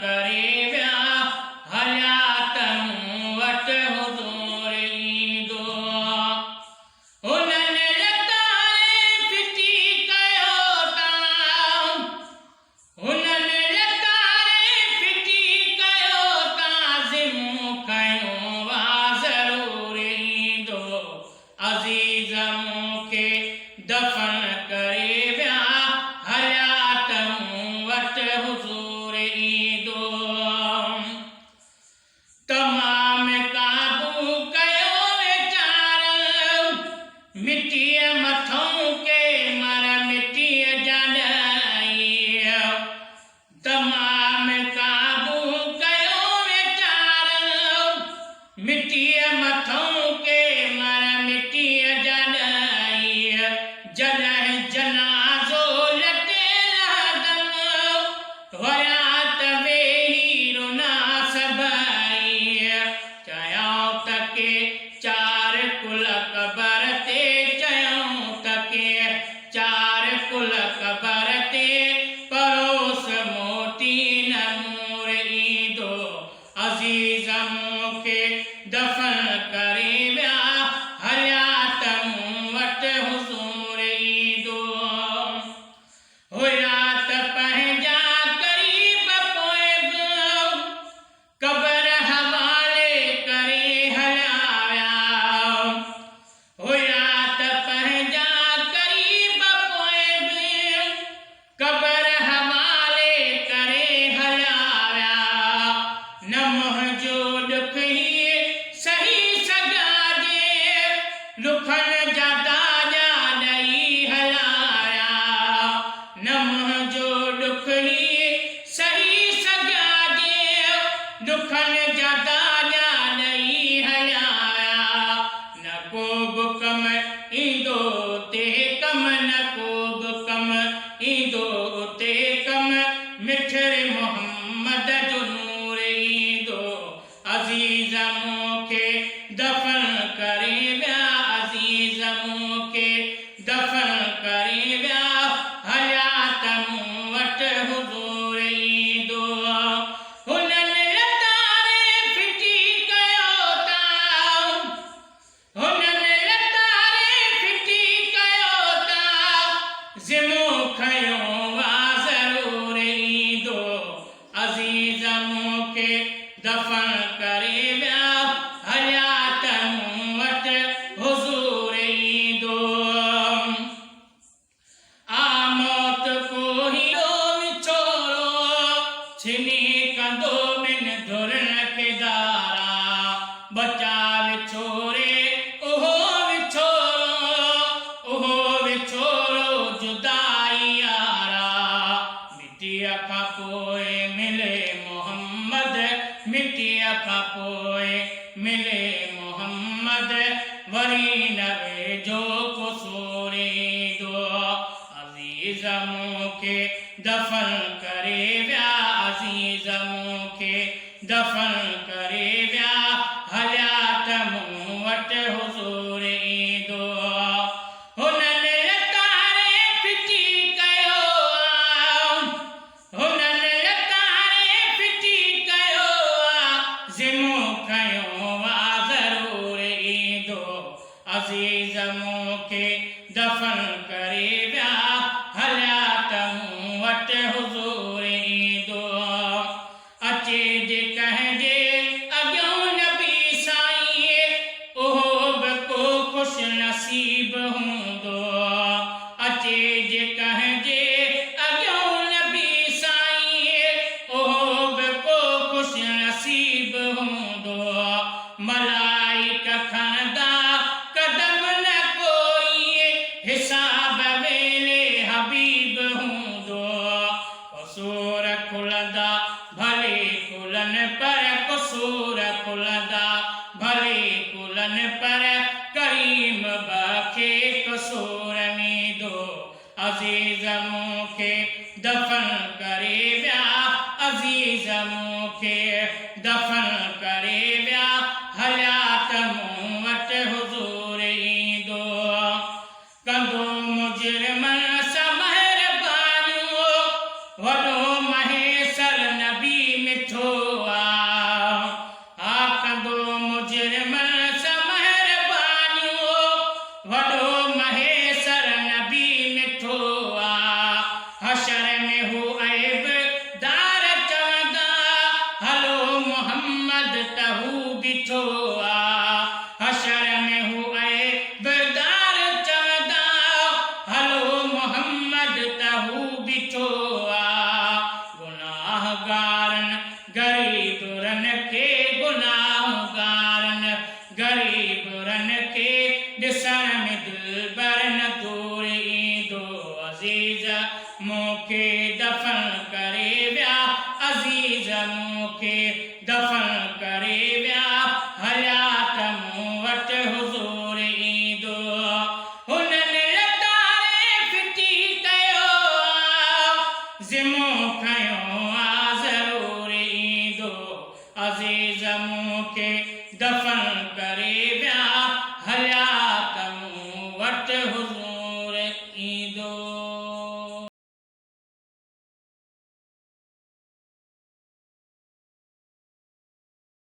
करे विया हलिया त मूं वटि हुज़ूर ईंदो हुननि लतारे फिटी कयो तां हुननि लतारे फिटी कयो ताज़िमूं कयूं वा ज़रूर ईंदो अज़ीज़ मूंखे दफ़न करे विया हलिया त मूं वटि हुज़ूर ईंदो तमाम काबू कयो वीचार मिटीअ मथों के मर मिटीअ जाॾाई तमाम काबू कयो वीचार मिटीअ मथों के मर मिटीअ जाॾाई जॾहिं जनाज़ो लटे लहदम वया त वेही रुना सभई चयूं त के चार कुल क़बर ते चयूं त के चार कुल क़बर ते परोस मोटी न नूर ईंदो अज़ीज़ मूंखे दफ़न करे विया हलिया त मूं वटि हुज़ूर ईंदो हुया त पंहिंजा क़रीब पोइ बि क़बर हवाले करे हलिया विया हुया त पंहिंजा क़रीब पोइ बि क़बर हवाले करे हलिया विया न मुंहिंजो ॾुख ई सही सघाजे ॾुखनि जा दाजा ॾेई हलाया न मुंहिंजो ॾुख ई सही सघाजे ॾुखनि जा दाजा ॾेई हलाया न को बि कम ईंदो ते कम न को बि कम ईंदो ते कम मिठड़े मोहम्मद जो नूर ईंदो अज़ीज़ मूंखे दफ़न करे विया अज़ीज़ मूंखे दफ़न करे विया हलिया त मूं वटि हुज़ूर ईंदो हुननि लतारे फिटी कयो तां हुननि लतारे फिटी कयो तां ज़िमूं खयों वा ज़रूर ईंदो अज़ीज़ मूंखे दफ़न करे विया हलिया त मूं वटि हुज़ूर ईंदो आ मौत को हीरो विछोड़ो छिनी कंदो ॿिन धुरनि खे दारा बचा विछोड़े उहो विछोड़ो जुदाई यारा मिटीअ खां पोइ मिले मोहम्मद मिटीअ खां पोइ मिले मोहम्मद वरी न वेझो कुसूर ईंदो अज़ीज़ मूंखे दफ़न करे विया अज़ीज़ मूंखे दफ़न करे विया हलिया त मूं वटि हुज़ूर ईंदो हुननि लतारे फिटी कयो हुननि लतारे फिटी कयो ज़िमूं खयों वा ज़रूर ईंदो अज़ीज़ मूंखे दफ़न करे विया हलिया त मूं वटि हुज़ूर ईंदो अचे जे कंहिंजे अॻियां नबी साईं उहो बि को ख़ुशि नसीब हूंदो अचे जे कंहिंजे अॻियां नबी साईं उहो बि को ख़ुशि नसीब हूंदो मलाइक खणंदा कदम न कोई हिसाब वेले हबीब हूंदो कसूर खुलंदा भले कुलनि पर कसूर खुलंदा भले कुलनि पर करीम बखे कसूर नींदो अज़ीज़ मूंखे दफ़न करे विया अज़ीज़ मूंखे दफ़न करे विया हलिया त मूं वटि हुज़ूर ईंदो कंदो मुजरिमनि सां महिरबानियूं वॾो महेसर नबी मोहम्मद तहू ॾिठो आ हशर में हू ऐं बिरदार चवंदा हलो मोहम्मद तहू ॾिठो आ गुनाहगारनि ग़रीबरनि खे गुनाहगारनि ग़रीबरनि खे ॾिसण में दिलबर न दूर ईंदो अज़ीज़ मूंखे दफ़न करे विया अज़ीज़ मूंखे दफ़न करे विया हयात मूं वटि हुज़ूर ईंदो हुननि लतारे फिटी कयो ज़िमो खयो ज़रूर ईंदो अज़ीज़ मूंखे दफ़न करे विया